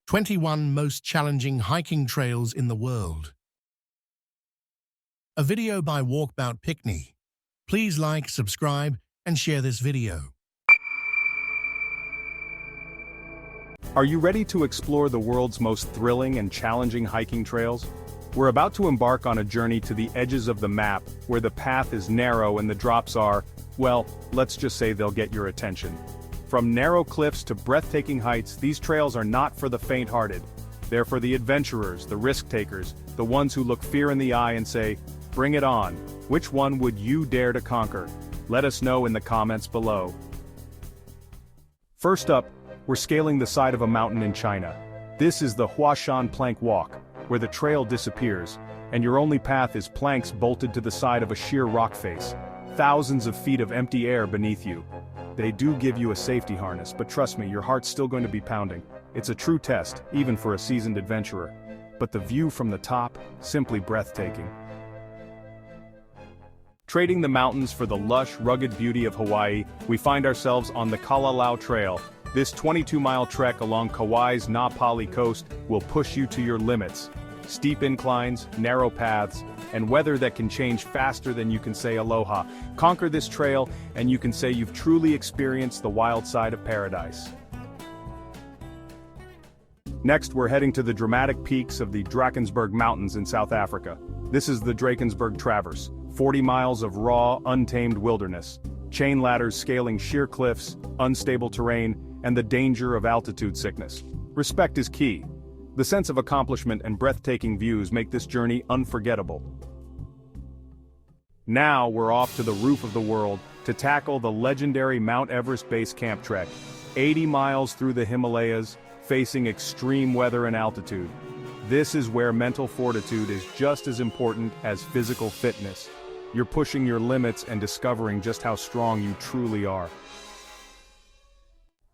21 most challenging hiking trails in the world. A video by Walk Bout Pickney. Please like, subscribe, and share this video. Are you ready to explore the world's most thrilling and challenging hiking trails? We're about to embark on a journey to the edges of the map, where the path is narrow and the drops are, well, let's just say they'll get your attention. From narrow cliffs to breathtaking heights, these trails are not for the faint-hearted. They're for the adventurers, the risk-takers, the ones who look fear in the eye and say, "Bring it on." Which one would you dare to conquer? Let us know in the comments below. First up, we're scaling the side of a mountain in China. This is the Huashan Plank Walk, where the trail disappears, and your only path is planks bolted to the side of a sheer rock face. Thousands of feet of empty air beneath you. They do give you a safety harness, but trust me, your heart's still going to be pounding. It's a true test, even for a seasoned adventurer. But the view from the top, simply breathtaking. Trading the mountains for the lush, rugged beauty of Hawaii, we find ourselves on the Kalalau Trail. This 22-mile trek along Kauai's Na Pali coast will push you to your limits. Steep inclines, narrow paths, and weather that can change faster than you can say aloha. Conquer this trail, and you can say you've truly experienced the wild side of paradise. Next, we're heading to the dramatic peaks of the Drakensberg Mountains in South Africa. This is the Drakensberg Traverse, 40 miles of raw, untamed wilderness. Chain ladders scaling sheer cliffs, unstable terrain, and the danger of altitude sickness. Respect is key. The sense of accomplishment and breathtaking views make this journey unforgettable. Now we're off to the roof of the world to tackle the legendary Mount Everest Base Camp trek. 80 miles through the Himalayas, facing extreme weather and altitude. This is where mental fortitude is just as important as physical fitness. You're pushing your limits and discovering just how strong you truly are.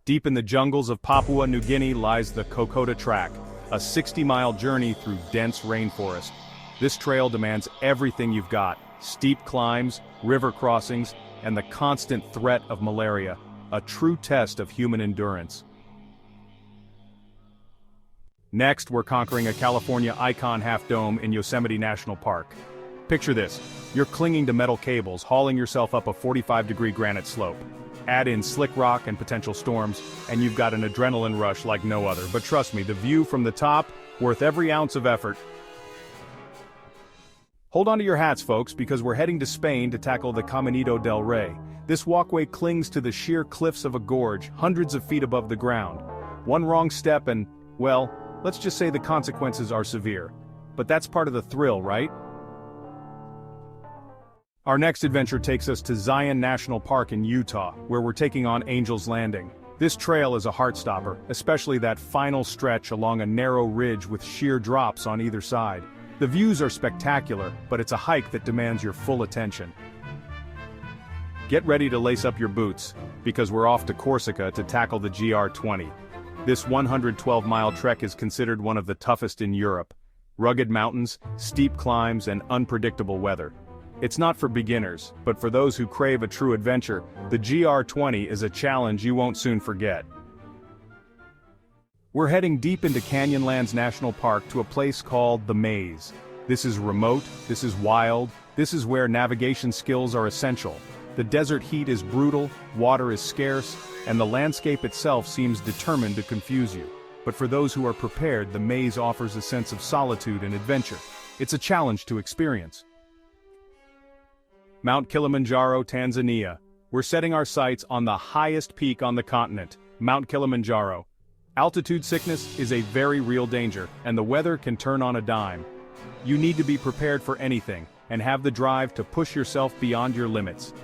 Deep in the jungles of Papua New Guinea lies the Kokoda Track, a 60-mile journey through dense rainforest. This trail demands everything you've got: steep climbs, river crossings, and the constant threat of malaria, a true test of human endurance. Next, we're conquering a California icon half-dome in Yosemite National Park. Picture this: you're clinging to metal cables, hauling yourself up a 45-degree granite slope. Add in slick rock and potential storms, and you've got an adrenaline rush like no other. But trust me, the view from the top, worth every ounce of effort. Hold on to your hats, folks, because we're heading to Spain to tackle the Caminito del Rey. This walkway clings to the sheer cliffs of a gorge, hundreds of feet above the ground. One wrong step and, well, let's just say the consequences are severe. But that's part of the thrill, right? Our next adventure takes us to Zion National Park in Utah, where we're taking on Angel's Landing. This trail is a heartstopper, especially that final stretch along a narrow ridge with sheer drops on either side. The views are spectacular, but it's a hike that demands your full attention. Get ready to lace up your boots, because we're off to Corsica to tackle the GR20. This 112-mile trek is considered one of the toughest in Europe. Rugged mountains, steep climbs, and unpredictable weather. It's not for beginners, but for those who crave a true adventure, the GR20 is a challenge you won't soon forget. We're heading deep into Canyonlands National Park to a place called The Maze. This is remote, this is wild, this is where navigation skills are essential. The desert heat is brutal, water is scarce, and the landscape itself seems determined to confuse you. But for those who are prepared, the maze offers a sense of solitude and adventure. It's a challenge to experience. Mount Kilimanjaro, Tanzania. We're setting our sights on the highest peak on the continent, Mount Kilimanjaro. Altitude sickness is a very real danger, and the weather can turn on a dime. You need to be prepared for anything, and have the drive to push yourself beyond your limits.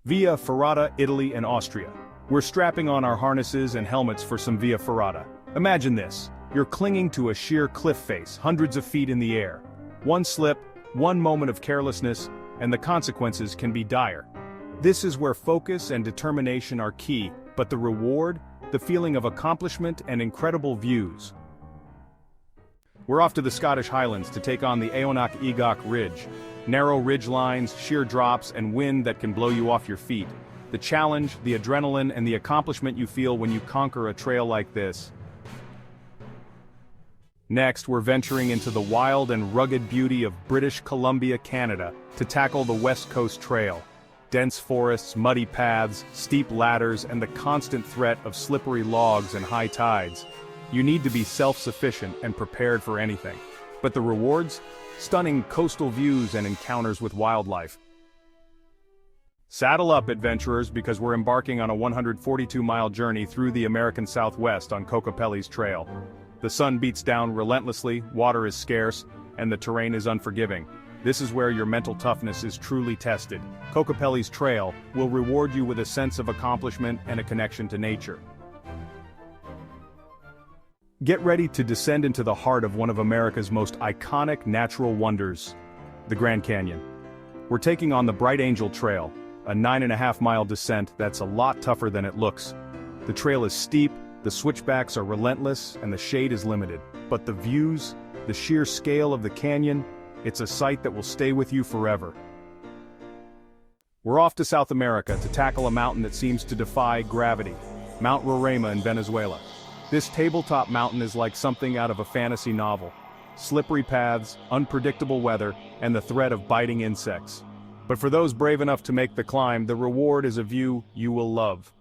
Via Ferrata, Italy and Austria. We're strapping on our harnesses and helmets for some Via Ferrata. Imagine this: you're clinging to a sheer cliff face, hundreds of feet in the air. One slip, one moment of carelessness, and the consequences can be dire. This is where focus and determination are key, but the reward, the feeling of accomplishment and incredible views. We're off to the Scottish Highlands to take on the Eonaich Egach Ridge. Narrow ridge lines, sheer drops, and wind that can blow you off your feet. the challenge, the adrenaline, and the accomplishment you feel when you conquer a trail like this. Next, we're venturing into the wild and rugged beauty of British Columbia, Canada, to tackle the West Coast Trail. Dense forests, muddy paths, steep ladders, and the constant threat of slippery logs and high tides. You need to be self-sufficient and prepared for anything. But the rewards? Stunning coastal views and encounters with wildlife. Saddle up, adventurers, because we're embarking on a 142-mile journey through the American Southwest on Kokopelli's Trail. The sun beats down relentlessly, water is scarce, and the terrain is unforgiving. This is where your mental toughness is truly tested. Kokopelli's Trail will reward you with a sense of accomplishment and a connection to nature. Get ready to descend into the heart of one of America's most iconic natural wonders, the Grand Canyon. We're taking on the Bright Angel Trail, a 9.5-mile descent that's a lot tougher than it looks. The trail is steep, the switchbacks are relentless, and the shade is limited. But the views, the sheer scale of the canyon, it's a sight that will stay with you forever. We're off to South America to tackle a mountain that seems to defy gravity, Mount Roraima in Venezuela. This tabletop mountain is like something out of a fantasy novel. Slippery paths, unpredictable weather, and the threat of biting insects. But for those brave enough to make the climb, the reward is a view you will love.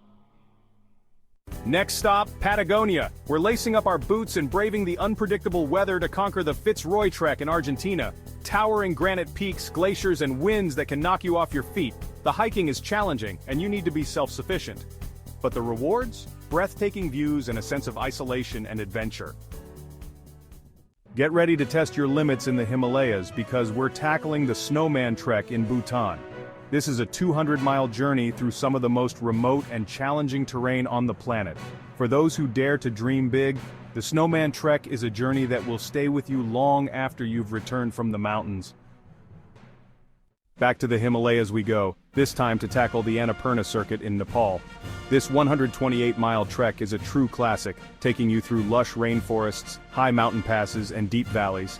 Next stop, Patagonia. We're lacing up our boots and braving the unpredictable weather to conquer the Fitzroy Trek in Argentina. Towering granite peaks, glaciers, and winds that can knock you off your feet. The hiking is challenging, and you need to be self-sufficient. But the rewards? Breathtaking views and a sense of isolation and adventure. Get ready to test your limits in the Himalayas because we're tackling the Snowman Trek in Bhutan. This is a 200-mile journey through some of the most remote and challenging terrain on the planet. For those who dare to dream big, the Snowman Trek is a journey that will stay with you long after you've returned from the mountains. Back to the Himalayas we go, this time to tackle the Annapurna circuit in Nepal. This 128-mile trek is a true classic, taking you through lush rainforests, high mountain passes, and deep valleys.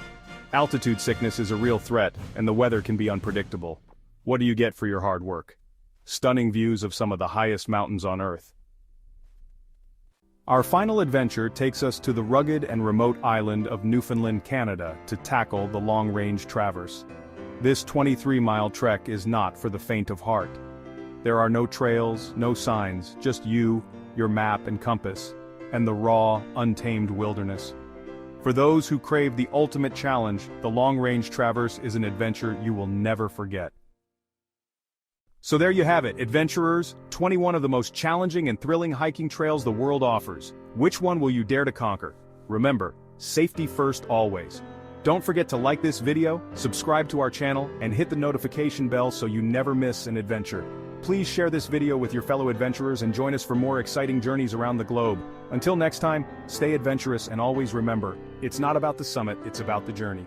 Altitude sickness is a real threat, and the weather can be unpredictable. What do you get for your hard work? Stunning views of some of the highest mountains on Earth. Our final adventure takes us to the rugged and remote island of Newfoundland, Canada, to tackle the long-range traverse. This 23-mile trek is not for the faint of heart. There are no trails, no signs, just you, your map and compass, and the raw, untamed wilderness. For those who crave the ultimate challenge, the long-range traverse is an adventure you will never forget. So there you have it, adventurers, 21 of the most challenging and thrilling hiking trails the world offers. Which one will you dare to conquer? Remember, safety first always. Don't forget to like this video, subscribe to our channel, and hit the notification bell so you never miss an adventure. Please share this video with your fellow adventurers and join us for more exciting journeys around the globe. Until next time, stay adventurous and always remember, it's not about the summit, it's about the journey.